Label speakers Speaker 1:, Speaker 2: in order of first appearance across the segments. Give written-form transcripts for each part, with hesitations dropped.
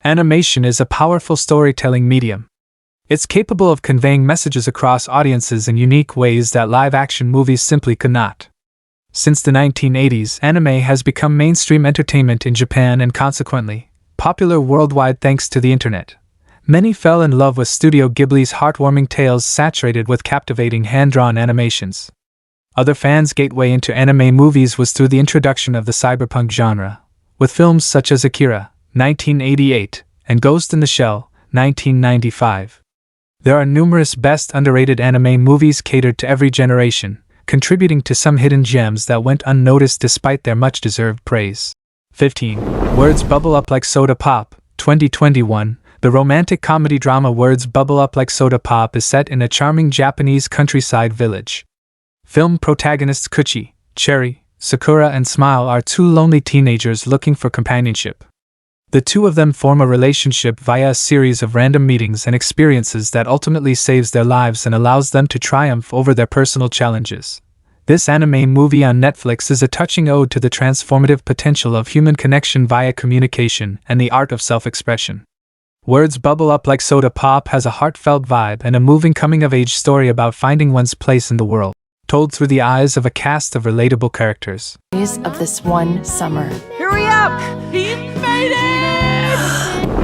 Speaker 1: Animation is a powerful storytelling medium. It's capable of conveying messages across audiences in unique ways that live-action movies simply could not. Since the 1980s, anime has become mainstream entertainment in Japan and consequently, popular worldwide thanks to the internet. Many fell in love with Studio Ghibli's heartwarming tales saturated with captivating hand-drawn animations. Other fans' gateway into anime movies was through the introduction of the cyberpunk genre, with films such as Akira, 1988, and Ghost in the Shell, 1995. There are numerous best underrated anime movies catered to every generation, contributing to some hidden gems that went unnoticed despite their much-deserved praise. 15. Words Bubble Up Like Soda Pop, 2021. The romantic comedy drama Words Bubble Up Like Soda Pop is set in a charming Japanese countryside village. Film protagonists Kuchi, Cherry, Sakura and Smile are two lonely teenagers looking for companionship. The two of them form a relationship via a series of random meetings and experiences that ultimately saves their lives and allows them to triumph over their personal challenges. This anime movie on Netflix is a touching ode to the transformative potential of human connection via communication and the art of self-expression. Words Bubble Up Like Soda Pop has a heartfelt vibe and a moving coming-of-age story about finding one's place in the world, told through the eyes of a cast of relatable characters.
Speaker 2: Of this one summer.
Speaker 3: Hurry up! He made it!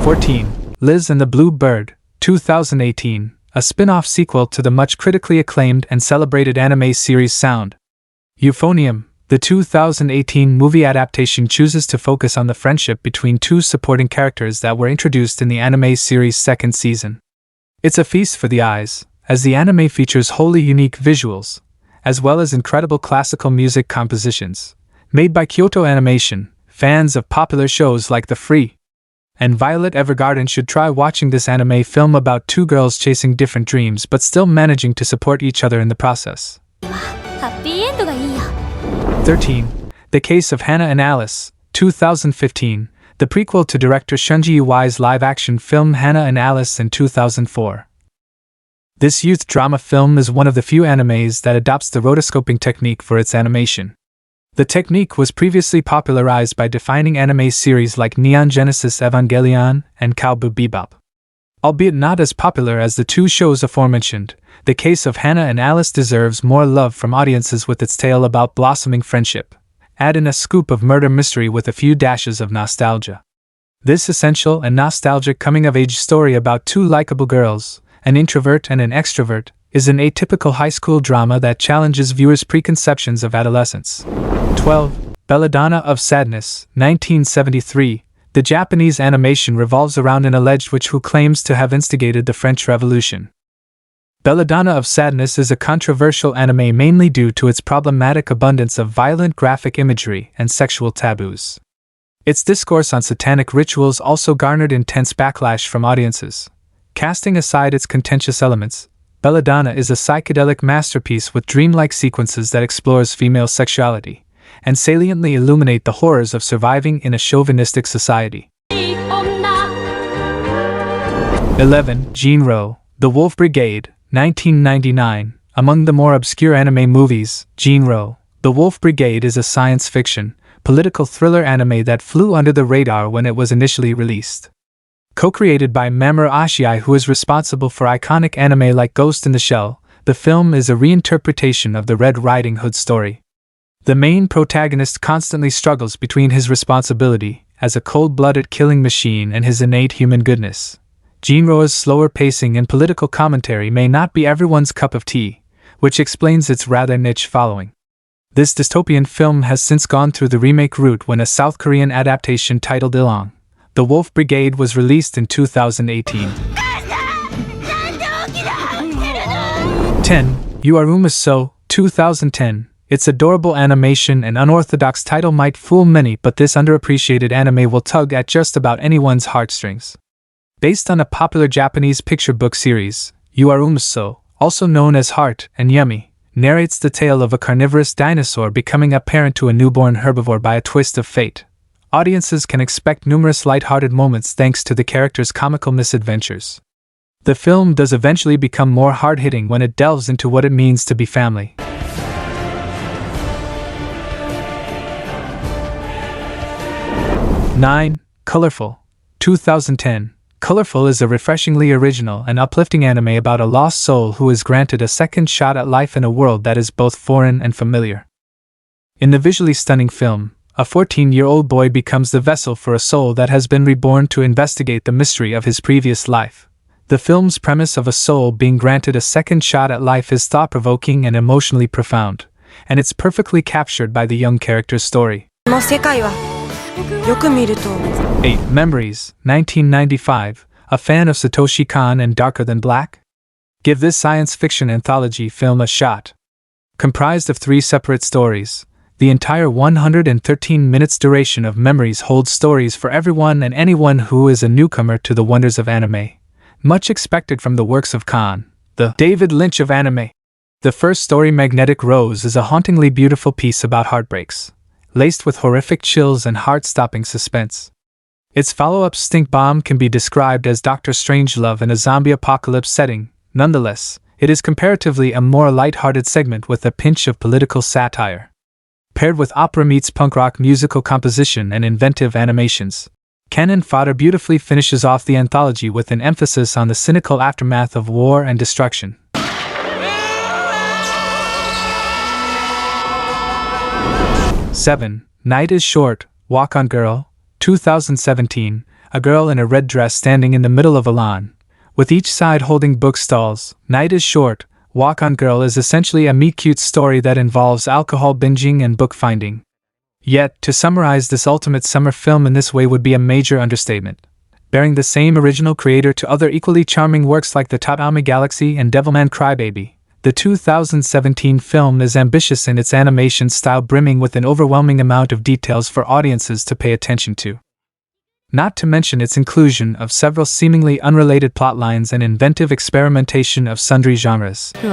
Speaker 1: 14. Liz and the Blue Bird, 2018, a spin-off sequel to the much critically acclaimed and celebrated anime series Sound. Euphonium, the 2018 movie adaptation chooses to focus on the friendship between two supporting characters that were introduced in the anime series' second season. It's a feast for the eyes, as the anime features wholly unique visuals, as well as incredible classical music compositions. Made by Kyoto Animation, fans of popular shows like The Free and Violet Evergarden should try watching this anime film about two girls chasing different dreams but still managing to support each other in the process. 13. The Case of Hannah and Alice, 2015, the prequel to director Shunji Iwai's live-action film Hannah and Alice in 2004. This youth drama film is one of the few animes that adopts the rotoscoping technique for its animation. The technique was previously popularized by defining anime series like Neon Genesis Evangelion and Cowboy Bebop. Albeit not as popular as the two shows aforementioned, The Case of Hannah and Alice deserves more love from audiences with its tale about blossoming friendship. Add in a scoop of murder mystery with a few dashes of nostalgia. This essential and nostalgic coming-of-age story about two likable girls, an introvert and an extrovert, is an atypical high school drama that challenges viewers' preconceptions of adolescence. 12. Belladonna of Sadness, 1973. The Japanese animation revolves around an alleged witch who claims to have instigated the French Revolution. Belladonna of Sadness is a controversial anime mainly due to its problematic abundance of violent graphic imagery and sexual taboos. Its discourse on satanic rituals also garnered intense backlash from audiences. Casting aside its contentious elements, Belladonna is a psychedelic masterpiece with dreamlike sequences that explores female sexuality and saliently illuminate the horrors of surviving in a chauvinistic society. 11. Jinro, The Wolf Brigade, 1999. Among the more obscure anime movies, Jinro, The Wolf Brigade is a science fiction, political thriller anime that flew under the radar when it was initially released. Co-created by Mamoru Oshii, who is responsible for iconic anime like Ghost in the Shell, the film is a reinterpretation of the Red Riding Hood story. The main protagonist constantly struggles between his responsibility as a cold-blooded killing machine and his innate human goodness. Jinro's slower pacing and political commentary may not be everyone's cup of tea, which explains its rather niche following. This dystopian film has since gone through the remake route when a South Korean adaptation titled Ilong, The Wolf Brigade was released in 2018. 10. You Are Uma So, 2010. Its adorable animation and unorthodox title might fool many, but this underappreciated anime will tug at just about anyone's heartstrings. Based on a popular Japanese picture book series, You Are Uma So, also known as Heart and Yummy, narrates the tale of a carnivorous dinosaur becoming a parent to a newborn herbivore by a twist of fate. Audiences can expect numerous light-hearted moments thanks to the characters' comical misadventures. The film does eventually become more hard-hitting when it delves into what it means to be family. 9. Colorful, 2010, Colorful is a refreshingly original and uplifting anime about a lost soul who is granted a second shot at life in a world that is both foreign and familiar. In the visually stunning film, a 14-year-old boy becomes the vessel for a soul that has been reborn to investigate the mystery of his previous life. The film's premise of a soul being granted a second shot at life is thought-provoking and emotionally profound, and it's perfectly captured by the young character's story. 8. Memories, 1995. A fan of Satoshi Kon and Darker Than Black? Give this science fiction anthology film a shot. Comprised of 3 separate stories, the entire 113 minutes duration of Memories holds stories for everyone and anyone who is a newcomer to the wonders of anime. Much expected from the works of Kon, the David Lynch of anime. The first story, Magnetic Rose, is a hauntingly beautiful piece about heartbreaks, laced with horrific chills and heart-stopping suspense. Its follow-up, Stink Bomb, can be described as Dr. Strangelove in a zombie apocalypse setting. Nonetheless, it is comparatively a more light-hearted segment with a pinch of political satire. Paired with opera meets punk rock musical composition and inventive animations, Cannon Fodder beautifully finishes off the anthology with an emphasis on the cynical aftermath of war and destruction. 7. Night is Short, Walk On Girl, 2017. A girl in a red dress standing in the middle of a lawn, with each side holding book stalls. Night is Short, Walk On Girl is essentially a meet-cute story that involves alcohol binging and book finding. Yet, to summarize this ultimate summer film in this way would be a major understatement. Bearing the same original creator to other equally charming works like The Tatami Galaxy and Devilman Crybaby, the 2017 film is ambitious in its animation style, brimming with an overwhelming amount of details for audiences to pay attention to. Not to mention its inclusion of several seemingly unrelated plotlines and inventive experimentation of sundry genres.
Speaker 4: 全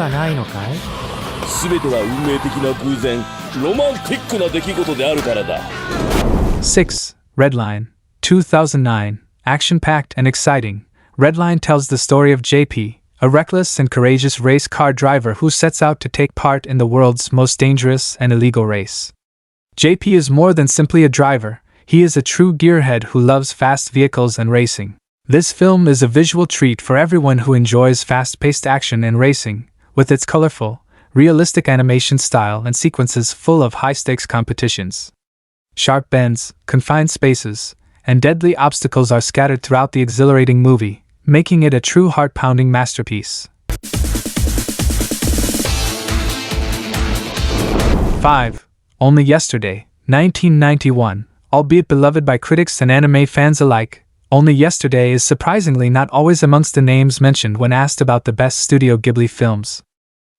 Speaker 4: ては運命的な偶然、ロマンティックな出来事であるからだ。
Speaker 1: 6. Redline, 2009. Action-packed and exciting, Redline tells the story of JP, a reckless and courageous race car driver who sets out to take part in the world's most dangerous and illegal race. JP is more than simply a driver, he is a true gearhead who loves fast vehicles and racing. This film is a visual treat for everyone who enjoys fast-paced action and racing, with its colorful, realistic animation style and sequences full of high-stakes competitions. Sharp bends, confined spaces, and deadly obstacles are scattered throughout the exhilarating movie, making it a true heart-pounding masterpiece. 5. Only Yesterday, 1991. Albeit beloved by critics and anime fans alike, Only Yesterday is surprisingly not always amongst the names mentioned when asked about the best Studio Ghibli films.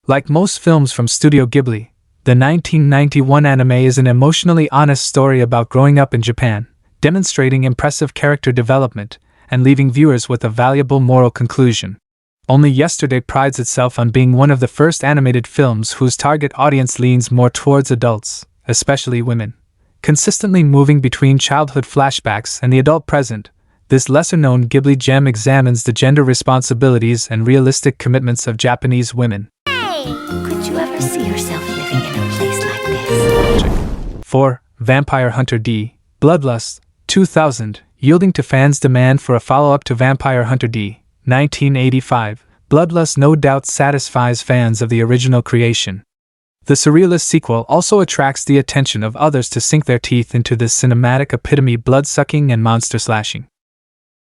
Speaker 1: Like most films from Studio Ghibli, the 1991 anime is an emotionally honest story about growing up in Japan, demonstrating impressive character development, and leaving viewers with a valuable moral conclusion. Only Yesterday prides itself on being one of the first animated films whose target audience leans more towards adults, especially women. Consistently moving between childhood flashbacks and the adult present, this lesser-known Ghibli gem examines the gender responsibilities and realistic commitments of Japanese women.
Speaker 5: Hey, could you ever see yourself living in a place like this?
Speaker 1: 4. Vampire Hunter D. Bloodlust, 2000. Yielding to fans' demand for a follow-up to Vampire Hunter D. 1985, Bloodlust no doubt satisfies fans of the original creation. The surrealist sequel also attracts the attention of others to sink their teeth into this cinematic epitome, blood-sucking and monster-slashing.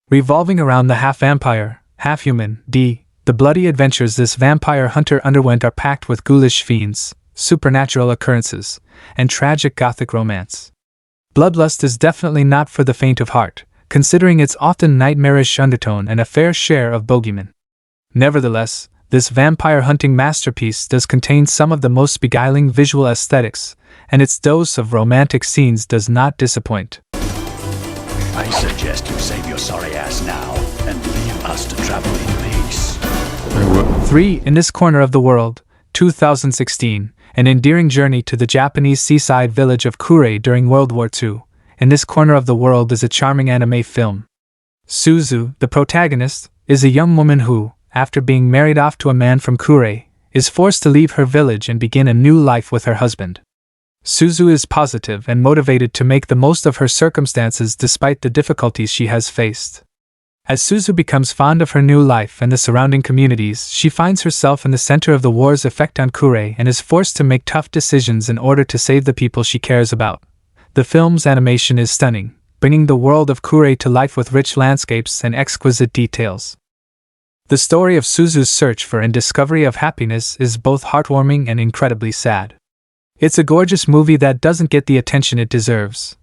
Speaker 1: Revolving around the half-vampire, half-human D, the bloody adventures this vampire hunter underwent are packed with ghoulish fiends, supernatural occurrences, and tragic gothic romance. Bloodlust is definitely not for the faint of heart, considering its often nightmarish undertone and a fair share of bogeymen. Nevertheless, this vampire hunting masterpiece does contain some of the most beguiling visual aesthetics, and its dose of romantic scenes does not disappoint.
Speaker 6: I suggest you save your sorry ass now and leave us to travel in peace.
Speaker 1: 3. In This Corner of the World, 2016. An endearing journey to the Japanese seaside village of Kure during World War II. In This Corner of the World is a charming anime film. Suzu, the protagonist, is a young woman who, after being married off to a man from Kure, is forced to leave her village and begin a new life with her husband. Suzu is positive and motivated to make the most of her circumstances despite the difficulties she has faced. As Suzu becomes fond of her new life and the surrounding communities, she finds herself in the center of the war's effect on Kure and is forced to make tough decisions in order to save the people she cares about. The film's animation is stunning, bringing the world of Kure to life with rich landscapes and exquisite details. The story of Suzu's search for and discovery of happiness is both heartwarming and incredibly sad. It's a gorgeous movie that doesn't get the attention it deserves.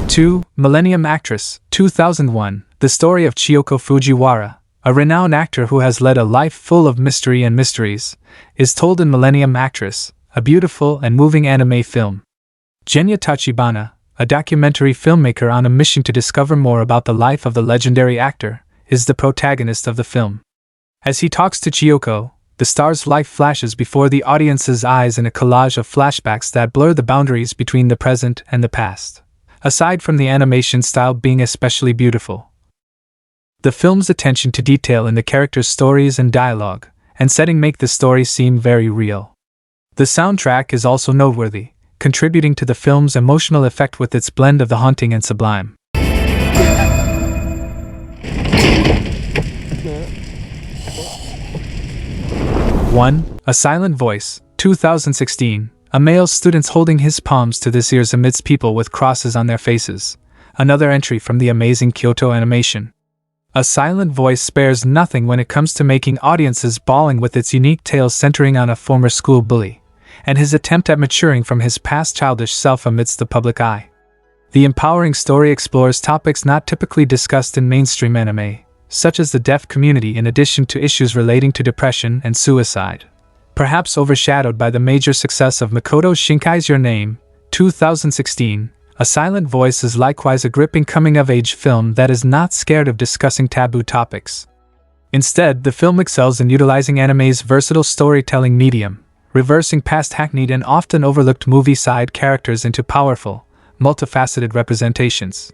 Speaker 1: 2. Millennium Actress, 2001, the story of Chiyoko Fujiwara, a renowned actor who has led a life full of mystery and mysteries, is told in Millennium Actress, a beautiful and moving anime film. Genya Tachibana, a documentary filmmaker on a mission to discover more about the life of the legendary actor, is the protagonist of the film. As he talks to Chiyoko, the star's life flashes before the audience's eyes in a collage of flashbacks that blur the boundaries between the present and the past. Aside from the animation style being especially beautiful, the film's attention to detail in the characters' stories and dialogue and setting make the story seem very real. The soundtrack is also noteworthy, contributing to the film's emotional effect with its blend of the haunting and sublime. 1. A Silent Voice, 2016. A male student's holding his palms to his ears amidst people with crosses on their faces. Another entry from the amazing Kyoto animation. A Silent Voice spares nothing when it comes to making audiences bawling with its unique tale centering on a former school bully and his attempt at maturing from his past childish self amidst the public eye. The empowering story explores topics not typically discussed in mainstream anime, such as the deaf community in addition to issues relating to depression and suicide. Perhaps overshadowed by the major success of Makoto Shinkai's Your Name, 2016, A Silent Voice is likewise a gripping coming-of-age film that is not scared of discussing taboo topics. Instead, the film excels in utilizing anime's versatile storytelling medium, reversing past hackneyed and often overlooked movie side characters into powerful, multifaceted representations.